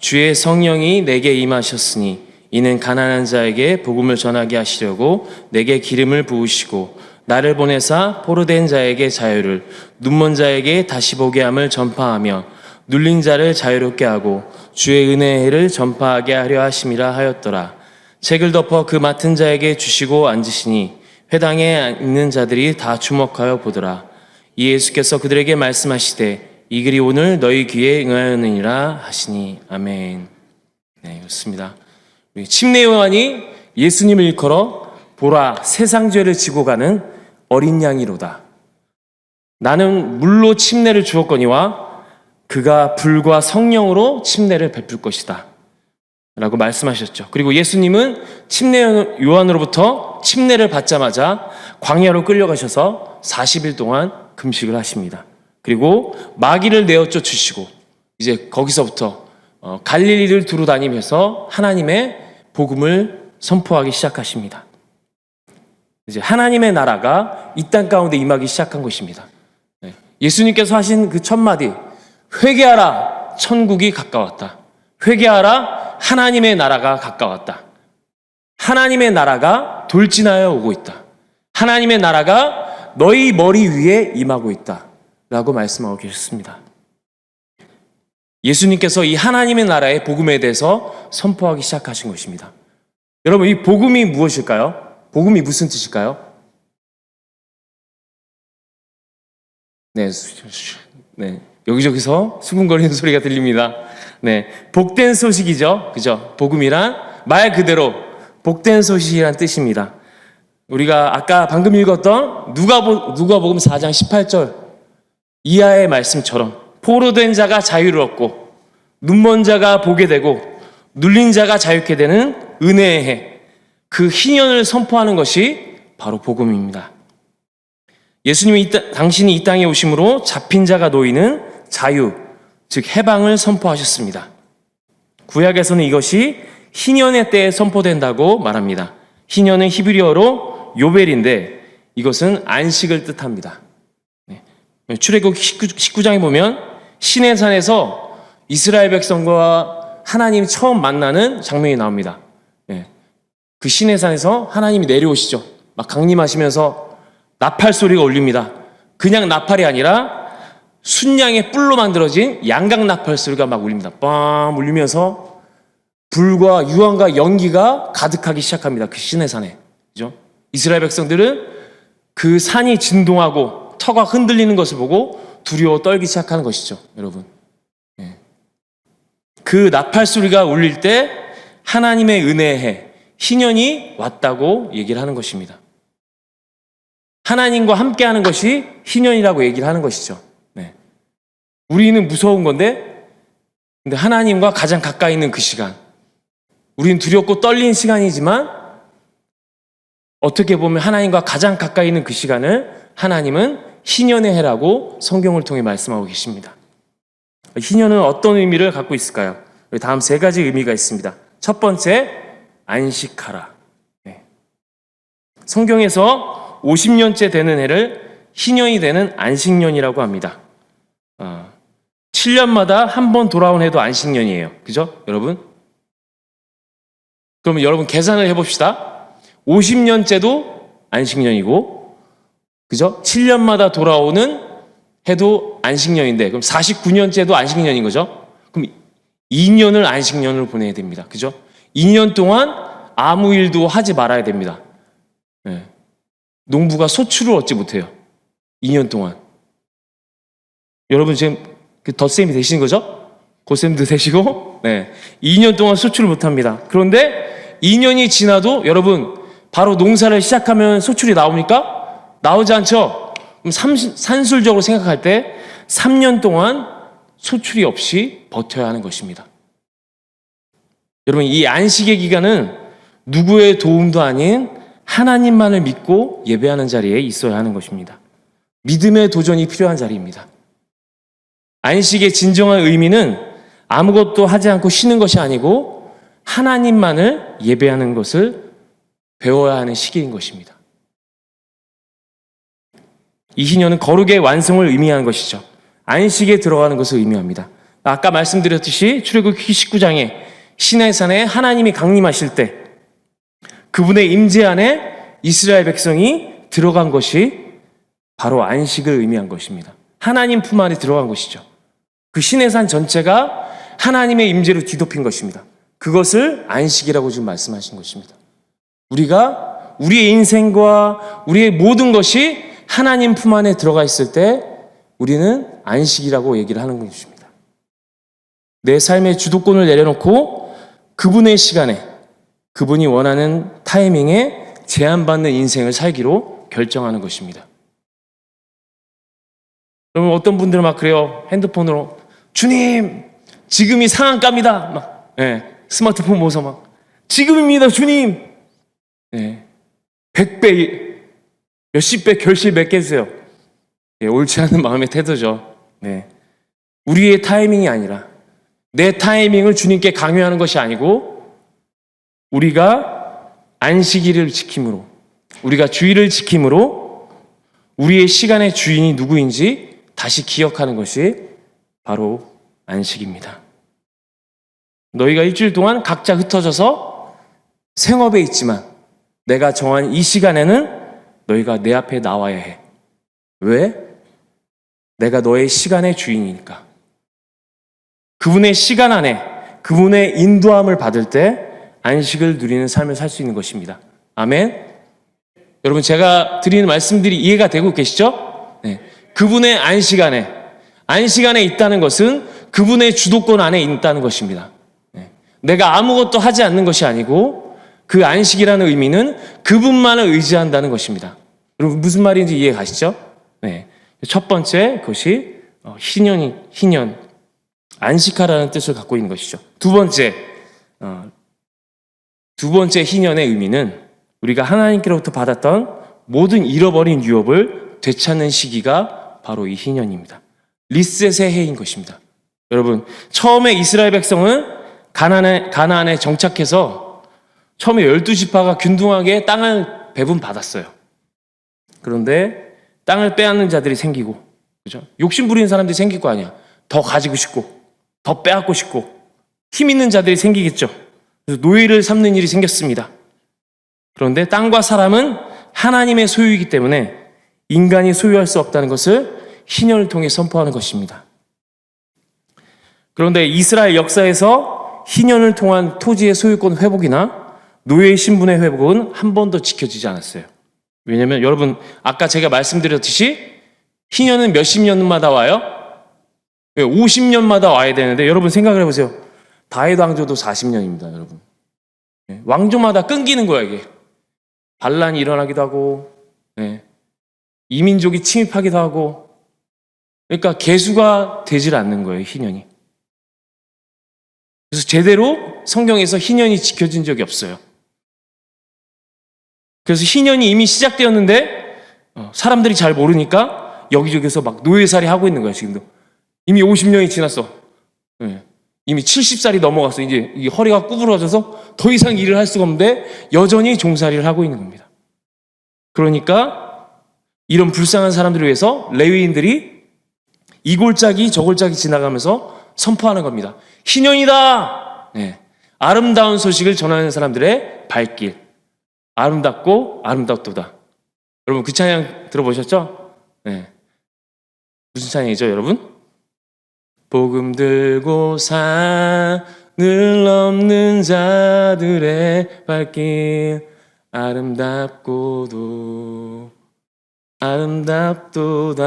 주의 성령이 내게 임하셨으니 이는 가난한 자에게 복음을 전하게 하시려고 내게 기름을 부으시고 나를 보내사 포로된 자에게 자유를, 눈먼 자에게 다시 보게 함을 전파하며 눌린 자를 자유롭게 하고 주의 은혜의 해를 전파하게 하려 하심이라 하였더라. 책을 덮어 그 맡은 자에게 주시고 앉으시니 회당에 있는 자들이 다 주목하여 보더라. 이 예수께서 그들에게 말씀하시되 이 글이 오늘 너희 귀에 응하였느니라 하시니. 아멘. 네, 그렇습니다. 침례 요한이 예수님을 일컬어 보라 세상 죄를 지고 가는 어린 양이로다. 나는 물로 침례를 주었거니와 그가 불과 성령으로 침례를 베풀 것이다 라고 말씀하셨죠. 그리고 예수님은 침례 요한으로부터 침례를 받자마자 광야로 끌려가셔서 40일 동안 금식을 하십니다. 그리고 마귀를 내어쫓 주시고 이제 거기서부터 갈릴리를 두루 다니면서 하나님의 복음을 선포하기 시작하십니다. 이제 하나님의 나라가 이 땅 가운데 임하기 시작한 것입니다. 예수님께서 하신 그 첫 마디, 회개하라, 천국이 가까웠다. 회개하라, 하나님의 나라가 가까웠다. 하나님의 나라가 돌진하여 오고 있다. 하나님의 나라가 너희 머리 위에 임하고 있다 라고 말씀하고 계셨습니다. 예수님께서 이 하나님의 나라의 복음에 대해서 선포하기 시작하신 것입니다. 여러분, 이 복음이 무엇일까요? 복음이 무슨 뜻일까요? 네, 여기저기서 수군거리는 소리가 들립니다. 네, 복된 소식이죠. 그죠? 복음이란 말 그대로 복된 소식이란 뜻입니다. 우리가 아까 방금 읽었던 누가복음 4장 18절 이하의 말씀처럼 포로된 자가 자유를 얻고 눈먼 자가 보게 되고 눌린 자가 자유케 되는 은혜의 해, 그 희년을 선포하는 것이 바로 복음입니다. 예수님이 당신이 이 땅에 오심으로 잡힌 자가 놓이는 자유, 즉 해방을 선포하셨습니다. 구약에서는 이것이 희년의 때에 선포된다고 말합니다. 희년은 히브리어로 요벨인데 이것은 안식을 뜻합니다. 출애굽 19장에 보면 시내산에서 이스라엘 백성과 하나님이 처음 만나는 장면이 나옵니다. 그 시내산에서 하나님이 내려오시죠. 막 강림하시면서 나팔 소리가 울립니다. 그냥 나팔이 아니라 순양의 뿔로 만들어진 양각 나팔 소리가 막 울립니다. 빵 울리면서 불과 유황과 연기가 가득하기 시작합니다. 그 시내산에. 그죠? 이스라엘 백성들은 그 산이 진동하고 터가 흔들리는 것을 보고 두려워 떨기 시작하는 것이죠. 여러분. 그 나팔 소리가 울릴 때 하나님의 은혜의 해, 희년이 왔다고 얘기를 하는 것입니다. 하나님과 함께하는 것이 희년이라고 얘기를 하는 것이죠. 우리는 무서운 건데, 근데 하나님과 가장 가까이 있는 그 시간, 우리는 두렵고 떨리는 시간이지만 어떻게 보면 하나님과 가장 가까이 있는 그 시간을 하나님은 희년의 해라고 성경을 통해 말씀하고 계십니다. 희년은 어떤 의미를 갖고 있을까요? 다음 세 가지 의미가 있습니다. 첫 번째, 안식하라. 성경에서 50년째 되는 해를 희년이 되는 안식년이라고 합니다. 7년마다 한 번 돌아온 해도 안식년이에요. 그죠? 여러분? 그러면 여러분 계산을 해봅시다. 50년째도 안식년이고, 그죠? 7년마다 돌아오는 해도 안식년인데, 그럼 49년째도 안식년인 거죠? 그럼 2년을 안식년으로 보내야 됩니다. 그죠? 2년 동안 아무 일도 하지 말아야 됩니다. 농부가 소출을 얻지 못해요. 2년 동안. 여러분 지금 그 덧셈이 되시는 거죠? 고쌤도 되시고, 2년 동안 소출을 못합니다. 그런데 2년이 지나도 여러분 바로 농사를 시작하면 소출이 나옵니까? 나오지 않죠? 그럼 산술적으로 생각할 때 3년 동안 소출이 없이 버텨야 하는 것입니다. 여러분, 이 안식의 기간은 누구의 도움도 아닌 하나님만을 믿고 예배하는 자리에 있어야 하는 것입니다. 믿음의 도전이 필요한 자리입니다. 안식의 진정한 의미는 아무것도 하지 않고 쉬는 것이 아니고 하나님만을 예배하는 것을 배워야 하는 시기인 것입니다. 이 희년은 거룩의 완성을 의미하는 것이죠. 안식에 들어가는 것을 의미합니다. 아까 말씀드렸듯이 출애굽기 19장에 시내산에 하나님이 강림하실 때 그분의 임재 안에 이스라엘 백성이 들어간 것이 바로 안식을 의미한 것입니다. 하나님 품 안에 들어간 것이죠. 그 시내산 전체가 하나님의 임재로 뒤덮인 것입니다. 그것을 안식이라고 지금 말씀하신 것입니다. 우리가 우리의 인생과 우리의 모든 것이 하나님 품 안에 들어가 있을 때 우리는 안식이라고 얘기를 하는 것입니다. 내 삶의 주도권을 내려놓고 그분의 시간에 그분이 원하는 타이밍에 제한받는 인생을 살기로 결정하는 것입니다. 여러분 어떤 분들은 막 그래요. 핸드폰으로 주님 지금이 상한가입니다. 막 스마트폰 보면서 막 지금입니다 주님. 100배 몇십 배 결실 몇 개 주세요. 옳지 않은 마음의 태도죠. 우리의 타이밍이 아니라 내 타이밍을 주님께 강요하는 것이 아니고 우리가 안식일을 지킴으로 우리가 주일을 지킴으로 우리의 시간의 주인이 누구인지 다시 기억하는 것이 바로 안식입니다. 너희가 일주일 동안 각자 흩어져서 생업에 있지만 내가 정한 이 시간에는 너희가 내 앞에 나와야 해. 왜? 내가 너의 시간의 주인이니까. 그분의 시간 안에 그분의 인도함을 받을 때 안식을 누리는 삶을 살 수 있는 것입니다. 아멘. 여러분 제가 드리는 말씀들이 이해가 되고 계시죠? 그분의 안식 안에 있다는 것은 그분의 주도권 안에 있다는 것입니다. 내가 아무것도 하지 않는 것이 아니고 그 안식이라는 의미는 그분만을 의지한다는 것입니다. 여러분 무슨 말인지 이해 가시죠? 첫 번째 그것이 희년 안식하라는 뜻을 갖고 있는 것이죠. 두 번째 희년의 의미는 우리가 하나님께로부터 받았던 모든 잃어버린 유업을 되찾는 시기가 바로 이 희년입니다. 리셋의 해인 것입니다. 여러분 처음에 이스라엘 백성은 가나안에 정착해서 처음에 12지파가 균등하게 땅을 배분받았어요. 그런데 땅을 빼앗는 자들이 생기고 그죠? 욕심 부리는 사람들이 생길 거 아니야. 더 가지고 싶고 더 빼앗고 싶고 힘 있는 자들이 생기겠죠. 그래서 노예를 삼는 일이 생겼습니다. 그런데 땅과 사람은 하나님의 소유이기 때문에 인간이 소유할 수 없다는 것을 희년을 통해 선포하는 것입니다. 그런데 이스라엘 역사에서 희년을 통한 토지의 소유권 회복이나 노예의 신분의 회복은 한 번도 지켜지지 않았어요. 왜냐하면 여러분 아까 제가 말씀드렸듯이 희년은 몇십 년마다 와요? 50년마다 와야 되는데 여러분 생각을 해보세요. 다윗 왕조도 40년입니다. 여러분 왕조마다 끊기는 거야 이게. 반란이 일어나기도 하고 이민족이 침입하기도 하고 그러니까 계수가 되질 않는 거예요 희년이. 그래서 제대로 성경에서 희년이 지켜진 적이 없어요. 그래서 희년이 이미 시작되었는데 사람들이 잘 모르니까 여기저기서 막 노예살이 하고 있는 거야 지금도. 이미 50년이 지났어. 이미 70살이 넘어갔어. 이제 이 허리가 구부러져서 더 이상 일을 할 수가 없는데 여전히 종살이를 하고 있는 겁니다. 그러니까 이런 불쌍한 사람들을 위해서 레위인들이 이 골짜기 저 골짜기 지나가면서 선포하는 겁니다. 희년이다. 아름다운 소식을 전하는 사람들의 발길. 아름답고 아름답도다. 여러분 그 찬양 들어보셨죠? 무슨 찬양이죠 여러분? 복음 들고 산을 넘는 자들의 발길 아름답고도 아름답도다.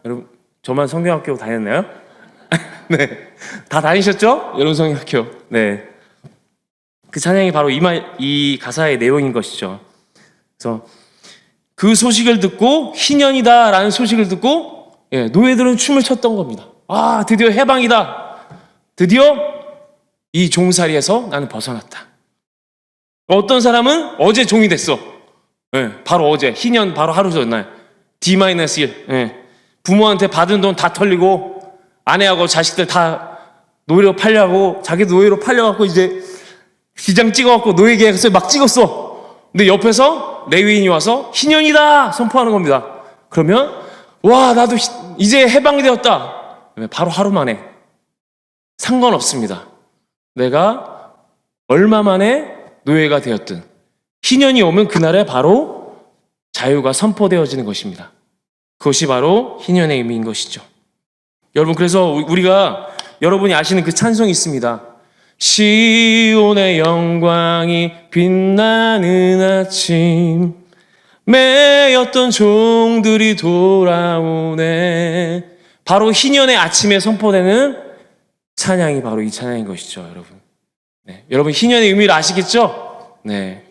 여러분 저만 성경학교 다녔나요? 다 다니셨죠? 여러분 성경학교. 그 찬양이 바로 이 가사의 내용인 것이죠. 그래서 그 소식을 듣고 희년이다라는 소식을 듣고 노예들은 춤을 췄던 겁니다. 아 드디어 해방이다. 드디어 이 종살이에서 나는 벗어났다. 어떤 사람은 어제 종이 됐어. 바로 어제 희년 바로 하루 전날 D-1 부모한테 받은 돈 다 털리고 아내하고 자식들 다 노예로 팔려고 자기도 노예로 팔려갖고 이제 기장 찍어갖고 노예 계약서에 막 찍었어. 근데 옆에서 레위인이 와서 희년이다 선포하는 겁니다. 그러면 와 나도 이제 해방이 되었다. 바로 하루 만에 상관없습니다. 내가 얼마 만에 노예가 되었든 희년이 오면 그날에 바로 자유가 선포되어지는 것입니다. 그것이 바로 희년의 의미인 것이죠. 여러분, 그래서 우리가 여러분이 아시는 그 찬송이 있습니다. 시온의 영광이 빛나는 아침, 매였던 종들이 돌아오네. 바로 희년의 아침에 선포되는 찬양이 바로 이 찬양인 것이죠, 여러분. 네, 여러분 희년의 의미를 아시겠죠? 네.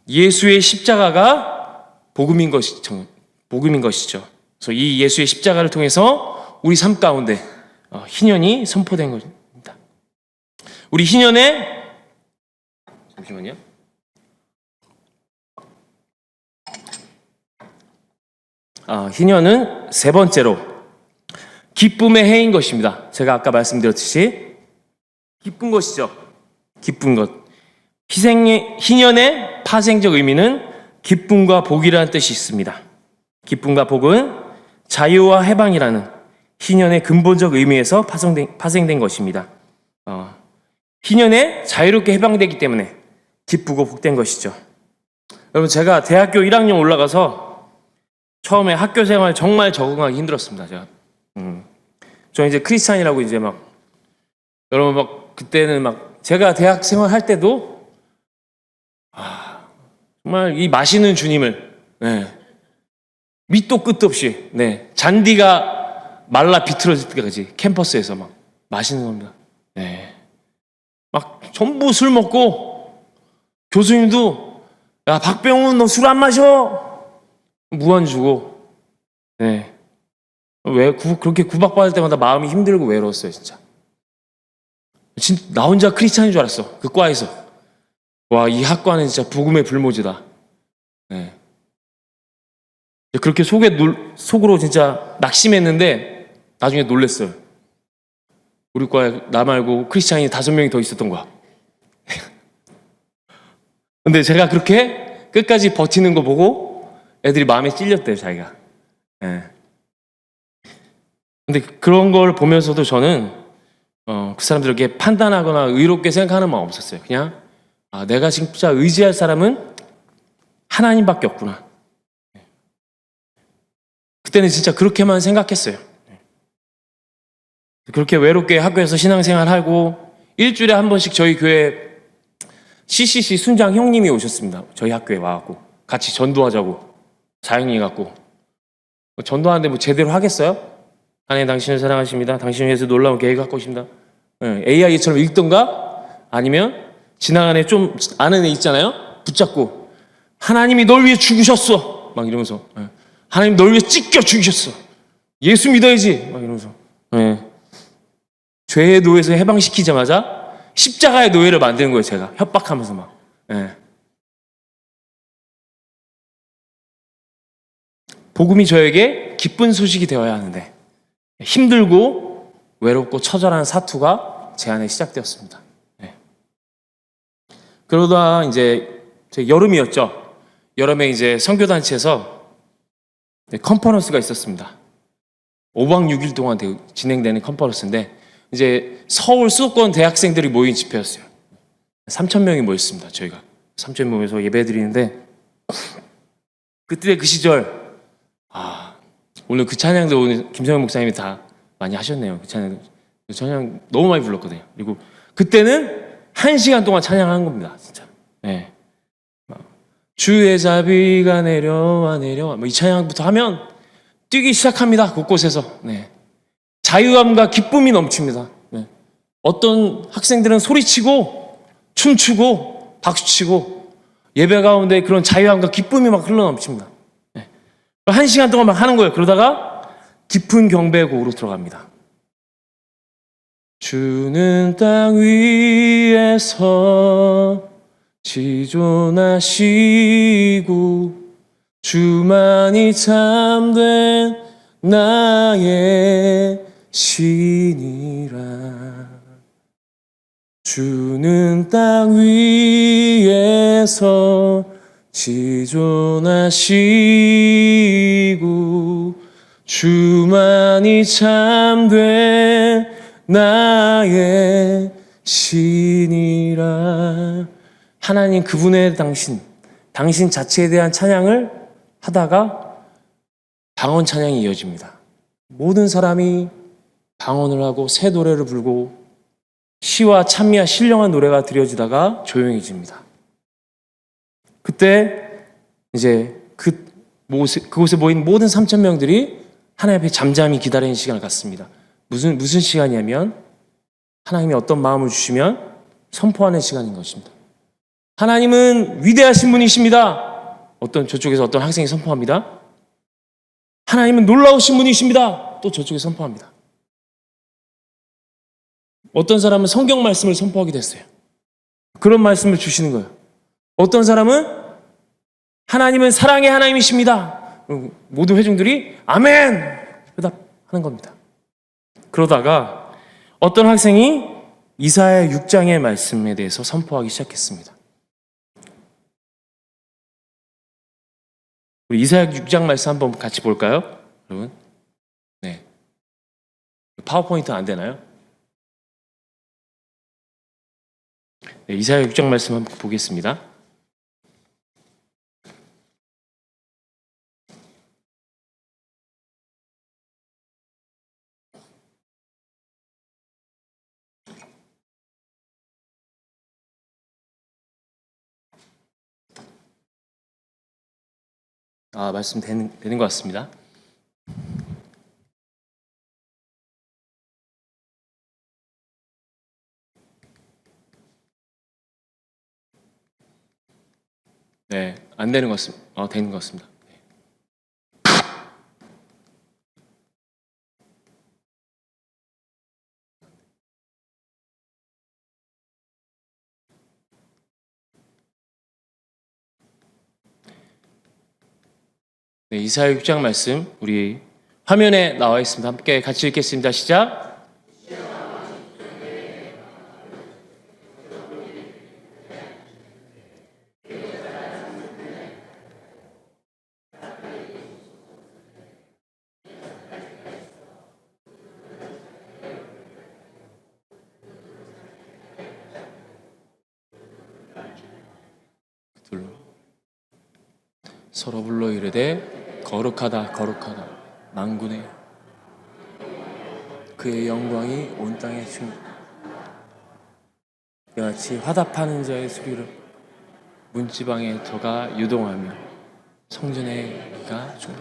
예수의 십자가가 복음인 것이죠. 그래서 이 예수의 십자가를 통해서 우리 삶 가운데 희년이 선포된 것입니다. 우리 희년의 잠시만요. 희년은 세 번째로 기쁨의 해인 것입니다. 제가 아까 말씀드렸듯이 기쁜 것이죠. 기쁜 것. 희년의 파생적 의미는 기쁨과 복이라는 뜻이 있습니다. 기쁨과 복은 자유와 해방이라는 희년의 근본적 의미에서 파생된 것입니다. 희년에 자유롭게 해방되기 때문에 기쁘고 복된 것이죠. 여러분, 제가 대학교 1학년 올라가서 처음에 학교 생활 정말 적응하기 힘들었습니다. 저 이제 크리스찬이라고 이제 여러분 그때는 제가 대학 생활 할 때도 정말 이 마시는 주님을 밑도 끝도 없이 잔디가 말라 비틀어질 때까지 캠퍼스에서 마시는 겁니다. 전부 술 먹고 교수님도 야 박병훈 너 술 안 마셔 무한 주고 왜 그렇게 구박받을 때마다 마음이 힘들고 외로웠어요. 진짜 나 혼자 크리스찬인 줄 알았어. 그 과에서 와 이 학과는 진짜 복음의 불모지다. 그렇게 속으로 진짜 낙심했는데 나중에 놀랬어요. 우리 과에 나 말고 크리스찬이 5명이 더 있었던 거야. 근데 제가 그렇게 끝까지 버티는 거 보고 애들이 마음에 찔렸대요, 자기가. 근데 그런 걸 보면서도 저는 그 사람들에게 판단하거나 의롭게 생각하는 마음 없었어요. 그냥 내가 진짜 의지할 사람은 하나님밖에 없구나. 그때는 진짜 그렇게만 생각했어요. 그렇게 외롭게 학교에서 신앙생활하고 일주일에 한 번씩 저희 교회 CCC 순장 형님이 오셨습니다. 저희 학교에 와갖고 같이 전도하자고 4학년 갖고 전도하는데 제대로 하겠어요? 하나님 당신을 사랑하십니다. 당신을 위해서 놀라운 계획을 갖고 있습니다. AI처럼 읽던가 아니면 지나가는 애 좀 아는 애 있잖아요. 붙잡고 하나님이 널 위해 죽으셨어 막 이러면서 하나님 널 위해 찢겨 죽으셨어 예수 믿어야지 막 이러면서 죄의 노예에서 해방시키자마자 십자가의 노예를 만드는 거예요. 제가 협박하면서 복음이 저에게 기쁜 소식이 되어야 하는데 힘들고 외롭고 처절한 사투가 제 안에 시작되었습니다. 그러다 이제 여름이었죠. 여름에 이제 선교단체에서 컨퍼런스가 있었습니다. 5박 6일 동안 진행되는 컨퍼런스인데 이제 서울 수도권 대학생들이 모인 집회였어요. 3,000명이 모였습니다. 저희가 3,000명 모여서 예배 드리는데 그때 그 시절 오늘 그 찬양도 오늘 김성현 목사님이 다 많이 하셨네요. 그 찬양 너무 많이 불렀거든요. 그리고 그때는 1시간 동안 찬양한 겁니다. 진짜. 주의 자비가 내려와 이 찬양부터 하면 뛰기 시작합니다. 곳곳에서. 자유함과 기쁨이 넘칩니다. 어떤 학생들은 소리치고 춤추고 박수치고 예배 가운데 그런 자유함과 기쁨이 흘러넘칩니다. 1시간 동안 하는 거예요. 그러다가 깊은 경배의 곡으로 들어갑니다. 주는 땅 위에서 지존하시고 주만이 참된 나의 신이라. 주는 땅 위에서 지존하시고 주만 가만히 참된 나의 신이라. 하나님 그분의 당신 자체에 대한 찬양을 하다가 방언 찬양이 이어집니다. 모든 사람이 방언을 하고 새 노래를 부르고 시와 찬미와 신령한 노래가 드려지다가 조용해집니다. 그때 이제 그곳에 모인 모든 3천 명들이 하나님 앞에 잠잠히 기다리는 시간을 갖습니다. 무슨 시간이냐면 하나님이 어떤 마음을 주시면 선포하는 시간인 것입니다. 하나님은 위대하신 분이십니다. 저쪽에서 어떤 학생이 선포합니다. 하나님은 놀라우신 분이십니다. 또 저쪽에 선포합니다. 어떤 사람은 성경 말씀을 선포하게 됐어요. 그런 말씀을 주시는 거예요. 어떤 사람은 하나님은 사랑의 하나님이십니다. 모든 회중들이 아멘! 대답하는 겁니다. 그러다가 어떤 학생이 이사야 6장의 말씀에 대해서 선포하기 시작했습니다. 우리 이사야 6장 말씀 한번 같이 볼까요? 여러분? 네. 파워포인트 안 되나요? 네, 이사야 6장 말씀 한번 보겠습니다. 말씀 되는 것 같습니다. 네, 안 되는 것 같습니다. 되는 것 같습니다. 네, 이사야 6장 말씀 우리 화면에 나와 있습니다. 함께 같이 읽겠습니다. 시작. 서로 불러 이르되 거룩하다 거룩하다 만군의 그의 영광이 온 땅에 같이 화답하는 자의 소리를 문지방에 터가 유동하며 성전에 이가 종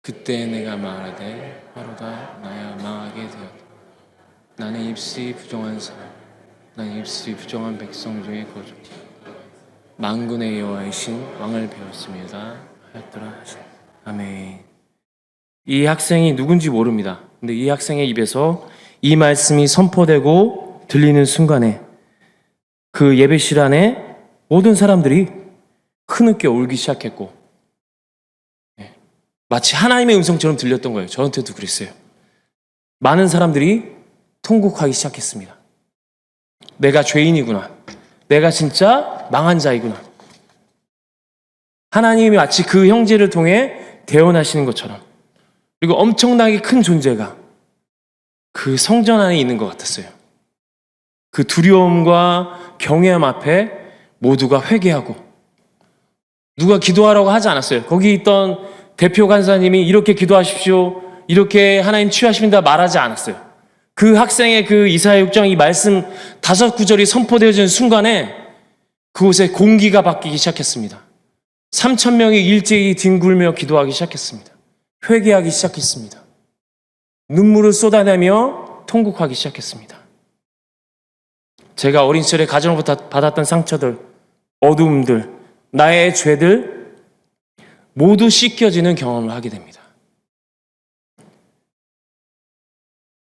그때 내가 말하되 화로다 나야 망하게 되었다. 나는 입술이 부정한 사람 나는 입술이 부정한 백성 중에 거주 만군의 여호와이신 왕을 배웠습니다 하였더라 하시네. 아멘. 이 학생이 누군지 모릅니다. 근데 이 학생의 입에서 이 말씀이 선포되고 들리는 순간에 그 예배실 안에 모든 사람들이 흐느껴 울기 시작했고 마치 하나님의 음성처럼 들렸던 거예요. 저한테도 그랬어요. 많은 사람들이 통곡하기 시작했습니다. 내가 죄인이구나. 내가 진짜 망한 자이구나. 하나님이 마치 그 형제를 통해 대언하시는 것처럼 그리고 엄청나게 큰 존재가 그 성전 안에 있는 것 같았어요. 그 두려움과 경외함 앞에 모두가 회개하고 누가 기도하라고 하지 않았어요. 거기 있던 대표 간사님이 이렇게 기도하십시오. 이렇게 하나님 취하십니다. 말하지 않았어요. 그 학생의 그 이사야 6장 이 말씀 5구절이 선포되어지는 순간에 그곳에 공기가 바뀌기 시작했습니다. 3천 명이 일제히 뒹굴며 기도하기 시작했습니다. 회개하기 시작했습니다. 눈물을 쏟아내며 통곡하기 시작했습니다. 제가 어린 시절에 가정으로부터 받았던 상처들, 어두움들, 나의 죄들 모두 씻겨지는 경험을 하게 됩니다.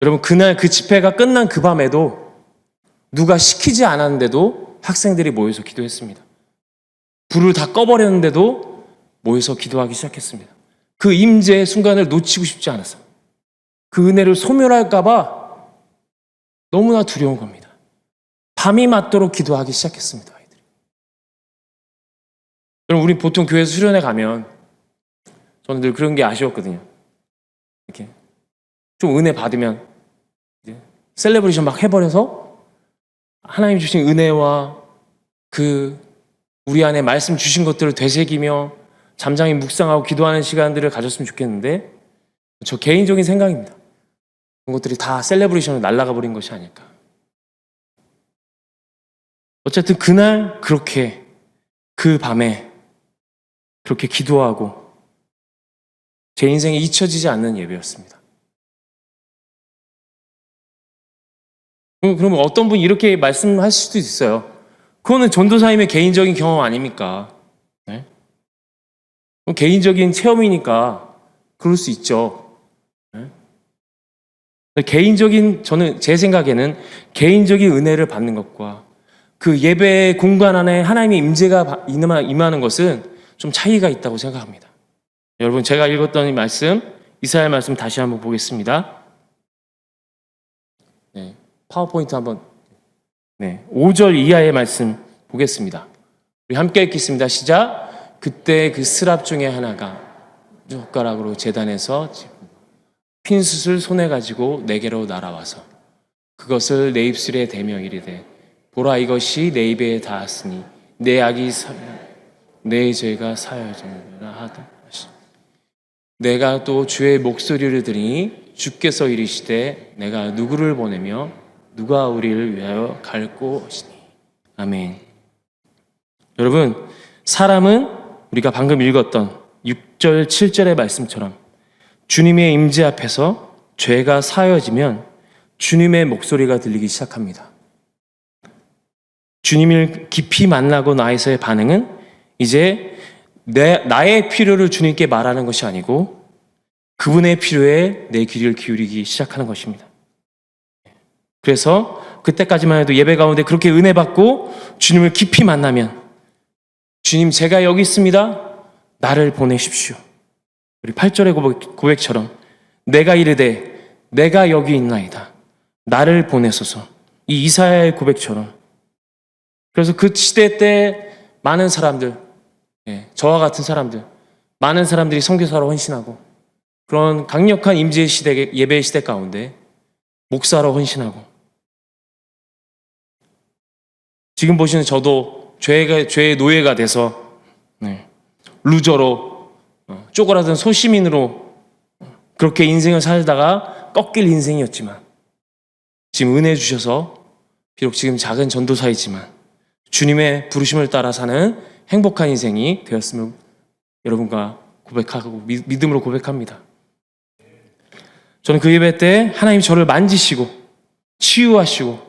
여러분, 그날 그 집회가 끝난 그 밤에도 누가 시키지 않았는데도 학생들이 모여서 기도했습니다. 불을 다 꺼버렸는데도 모여서 기도하기 시작했습니다. 그 임재의 순간을 놓치고 싶지 않았어요. 그 은혜를 소멸할까봐 너무나 두려운 겁니다. 밤이 맞도록 기도하기 시작했습니다. 아이들이. 여러분, 우리 보통 교회에서 수련회 가면 저는 늘 그런 게 아쉬웠거든요. 이렇게 좀 은혜 받으면 셀레브레이션 막 해버려서 하나님 주신 은혜와 그 우리 안에 말씀 주신 것들을 되새기며 잠잠히 묵상하고 기도하는 시간들을 가졌으면 좋겠는데, 저 개인적인 생각입니다. 그런 것들이 다 셀레브레이션으로 날아가 버린 것이 아닐까. 어쨌든 그날 그렇게 그 밤에 그렇게 기도하고 제 인생에 잊혀지지 않는 예배였습니다. 그러면 어떤 분이 이렇게 말씀하실 수도 있어요. 그거는 전도사님의 개인적인 경험 아닙니까? 네? 개인적인 체험이니까 그럴 수 있죠. 네? 저는 제 생각에는 개인적인 은혜를 받는 것과 그 예배 공간 안에 하나님의 임재가 임하는 것은 좀 차이가 있다고 생각합니다. 여러분, 제가 읽었던 이 말씀, 이사야 말씀 다시 한번 보겠습니다. 네, 파워포인트 한번. 5절 이하의 말씀 보겠습니다. 우리 함께 읽겠습니다. 시작. 그때 그 스랍 중에 하나가 젓가락으로 제단에서 핀숯을 손에 가지고 내게로 날아와서 그것을 내 입술에 대며 이르되, 보라, 이것이 내 입에 닿았으니 내 악이 내 죄가 사여졌느니라 하다. 내가 또 주의 목소리를 들으니 주께서 이르시되, 내가 누구를 보내며 누가 우리를 위하여 갈 곳이니. 아멘. 여러분, 사람은 우리가 방금 읽었던 6절, 7절의 말씀처럼 주님의 임재 앞에서 죄가 사여지면 주님의 목소리가 들리기 시작합니다. 주님을 깊이 만나고 나서의 반응은 이제 나의 필요를 주님께 말하는 것이 아니고 그분의 필요에 내 귀를 기울이기 시작하는 것입니다. 그래서 그때까지만 해도 예배 가운데 그렇게 은혜 받고 주님을 깊이 만나면, 주님, 제가 여기 있습니다. 나를 보내십시오. 우리 8절의 고백처럼 내가 이르되 내가 여기 있나이다. 나를 보내소서. 이 이사야의 고백처럼. 그래서 그 시대 때 많은 사람들, 저와 같은 사람들, 많은 사람들이 선교사로 헌신하고 그런 강력한 임재 시대, 예배 시대 가운데 목사로 헌신하고, 지금 보시는 저도 죄의 노예가 돼서 루저로 쪼그라든 소시민으로 그렇게 인생을 살다가 꺾일 인생이었지만, 지금 은혜 주셔서 비록 지금 작은 전도사이지만 주님의 부르심을 따라 사는 행복한 인생이 되었음을 여러분과 고백하고 믿음으로 고백합니다. 저는 그 예배 때 하나님 저를 만지시고 치유하시고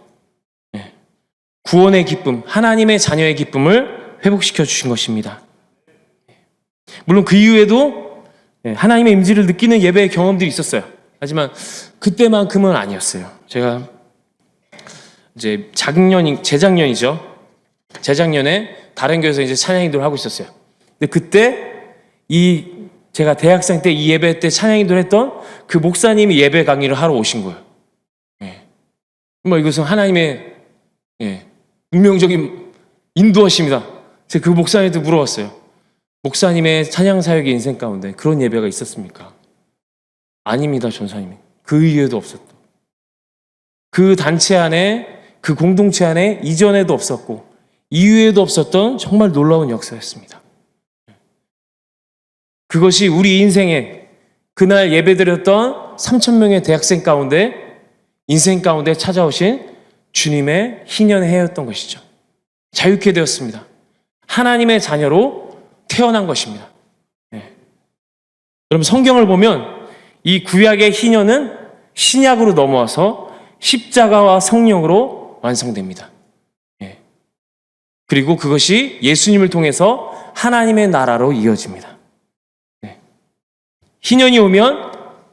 구원의 기쁨, 하나님의 자녀의 기쁨을 회복시켜 주신 것입니다. 물론 그 이후에도 하나님의 임재를 느끼는 예배의 경험들이 있었어요. 하지만 그때만큼은 아니었어요. 제가 이제 재작년이죠. 재작년에 다른 교회에서 이제 찬양인도를 하고 있었어요. 근데 그때 제가 대학생 때 이 예배 때 찬양인도를 했던 그 목사님이 예배 강의를 하러 오신 거예요. 이것은 하나님의 운명적인 인도하심이다. 제가 그 목사님한테 물어봤어요. 목사님의 찬양 사역의 인생 가운데 그런 예배가 있었습니까? 아닙니다, 전사님이. 그 이후에도 없었다. 그 단체 안에, 그 공동체 안에 이전에도 없었고 이후에도 없었던 정말 놀라운 역사였습니다. 그것이 우리 인생에 그날 예배드렸던 3,000명의 대학생 가운데, 인생 가운데 찾아오신 주님의 희년의 해였던 것이죠. 자유케 되었습니다. 하나님의 자녀로 태어난 것입니다. 여러분, 성경을 보면 이 구약의 희년은 신약으로 넘어와서 십자가와 성령으로 완성됩니다. 그리고 그것이 예수님을 통해서 하나님의 나라로 이어집니다. 희년이 오면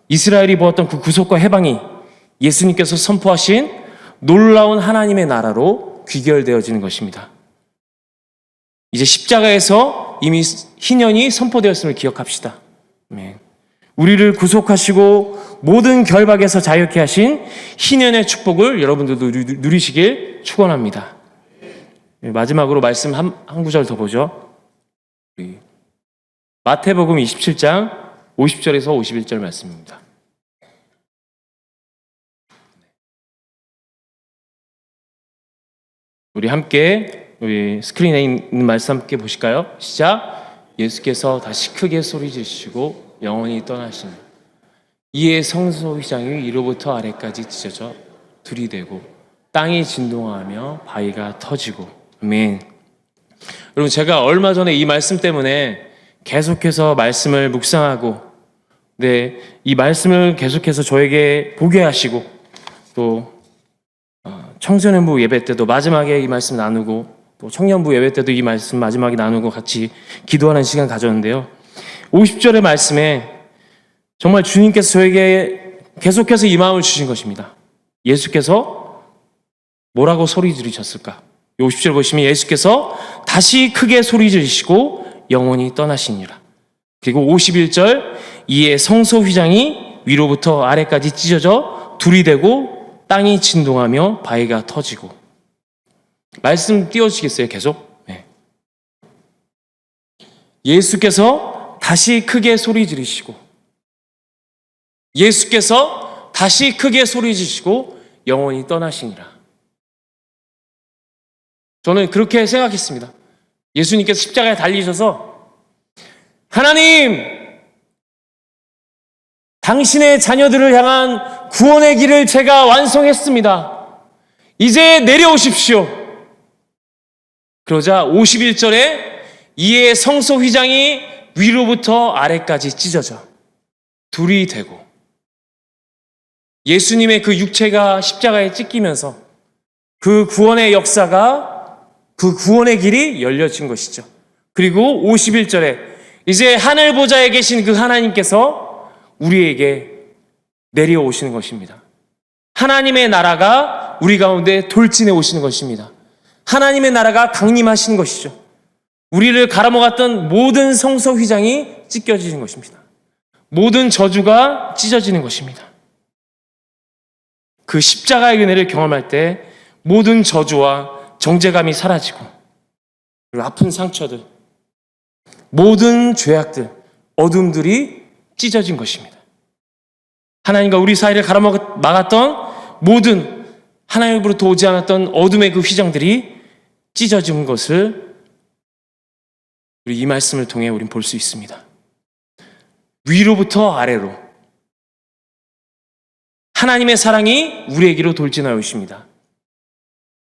이스라엘이 보았던 그 구속과 해방이 예수님께서 선포하신 놀라운 하나님의 나라로 귀결되어지는 것입니다. 이제 십자가에서 이미 희년이 선포되었음을 기억합시다. 우리를 구속하시고 모든 결박에서 자유케 하신 희년의 축복을 여러분들도 누리시길 축원합니다. 마지막으로 말씀 한 구절 더 보죠. 마태복음 27장 50절에서 51절 말씀입니다. 우리 함께 우리 스크린에 있는 말씀 함께 보실까요? 시작. 예수께서 다시 크게 소리 지르시고 영원히 떠나시니 이에 성소 휘장이 위로부터 아래까지 찢어져 둘이 되고 땅이 진동하며 바위가 터지고. 아멘. 여러분, 제가 얼마 전에 이 말씀 때문에 계속해서 말씀을 묵상하고, 이 말씀을 계속해서 저에게 보게 하시고, 또 청소년부 예배 때도 마지막에 이 말씀 나누고, 또 청년부 예배 때도 이 말씀 마지막에 나누고 같이 기도하는 시간 가졌는데요. 50절의 말씀에 정말 주님께서 저에게 계속해서 이 마음을 주신 것입니다. 예수께서 뭐라고 소리 지르셨을까? 50절 보시면 예수께서 다시 크게 소리 지르시고 영원히 떠나시니라. 그리고 51절 이에 성소 휘장이 위로부터 아래까지 찢어져 둘이 되고 땅이 진동하며 바위가 터지고. 말씀 띄워주시겠어요? 계속. 네. 예수께서 다시 크게 소리 지르시고, 예수께서 다시 크게 소리 지르시고 영원히 떠나시니라. 저는 그렇게 생각했습니다. 예수님께서 십자가에 달리셔서 하나님, 당신의 자녀들을 향한 구원의 길을 제가 완성했습니다. 이제 내려오십시오. 그러자 51절에 이에 성소 휘장이 위로부터 아래까지 찢어져 둘이 되고, 예수님의 그 육체가 십자가에 찢기면서 그 구원의 역사가, 그 구원의 길이 열려진 것이죠. 그리고 51절에 이제 하늘 보좌에 계신 그 하나님께서 우리에게 내려오시는 것입니다. 하나님의 나라가 우리 가운데 돌진해 오시는 것입니다. 하나님의 나라가 강림하시는 것이죠. 우리를 갈아먹었던 모든 성소 휘장이 찢겨지는 것입니다. 모든 저주가 찢어지는 것입니다. 그 십자가의 은혜를 경험할 때 모든 저주와 정죄감이 사라지고, 그리고 아픈 상처들, 모든 죄악들, 어둠들이 찢어진 것입니다. 하나님과 우리 사이를 가로막았던 모든 하나님으로부터 오지 않았던 어둠의 그 휘장들이 찢어진 것을 우리 이 말씀을 통해 우리는 볼 수 있습니다. 위로부터 아래로 하나님의 사랑이 우리에게로 돌진하여 오십니다.